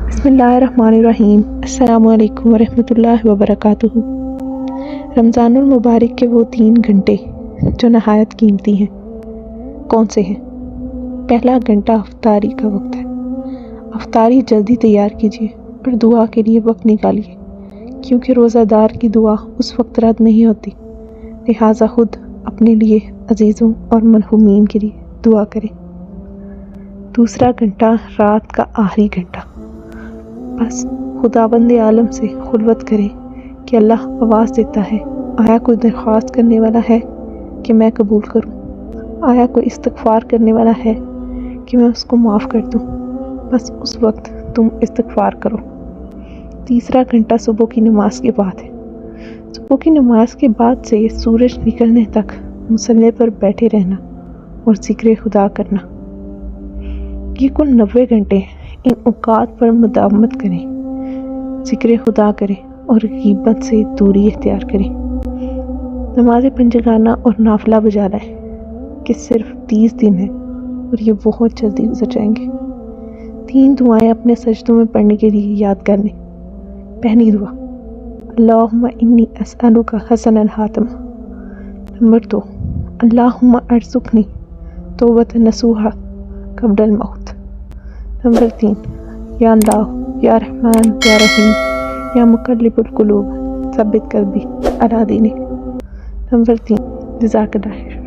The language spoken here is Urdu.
بسم اللہ الرحمن الرحیم۔ السلام علیکم ورحمۃ اللہ وبرکاتہ۔ رمضان المبارک کے وہ 3 گھنٹے جو نہایت قیمتی ہیں کون سے ہیں؟ پہلا گھنٹہ افطاری کا وقت ہے۔ افطاری جلدی تیار کیجیے اور دعا کے لیے وقت نکالیے، کیونکہ روزہ دار کی دعا اس وقت رد نہیں ہوتی، لہٰذا خود اپنے لیے، عزیزوں اور مرحومین کے لیے دعا کریں۔ دوسرا گھنٹہ رات کا آخری گھنٹہ، بس خداوند عالم سے خلوت کریں کہ اللہ آواز دیتا ہے، آیا کوئی درخواست کرنے والا ہے کہ میں قبول کروں؟ آیا کوئی استغفار کرنے والا ہے کہ میں اس کو معاف کر دوں؟ بس اس وقت تم استغفار کرو۔ تیسرا گھنٹہ صبح کی نماز کے بعد ہے۔ صبح کی نماز کے بعد سے سورج نکلنے تک مصلی پر بیٹھے رہنا اور ذکر خدا کرنا۔ یہ کل 90 گھنٹے ہیں۔ ان اوقات پر مداومت کریں، ذکر خدا کریں اور غیبت سے دوری اختیار کریں۔ نماز پنجگانہ اور نافلہ بجا لائیں کہ صرف 30 دن ہیں اور یہ بہت جلدی گزر جائیں گے۔ 3 دعائیں اپنے سجدوں میں پڑھنے کے لیے یاد کر لیں۔ پہلی دعا، اللہم انی اسألک حسن الخاتمہ۔ نمبر 2، اللہم ارزقنی توبۃ نصوحا قبل الموت۔ نمبر 3، یا اللہ یا رحمان یا رحیم یا مقلب القلوب ثبت قلبی علی دینک۔ نمبر 3، جزاک اللہ خیر۔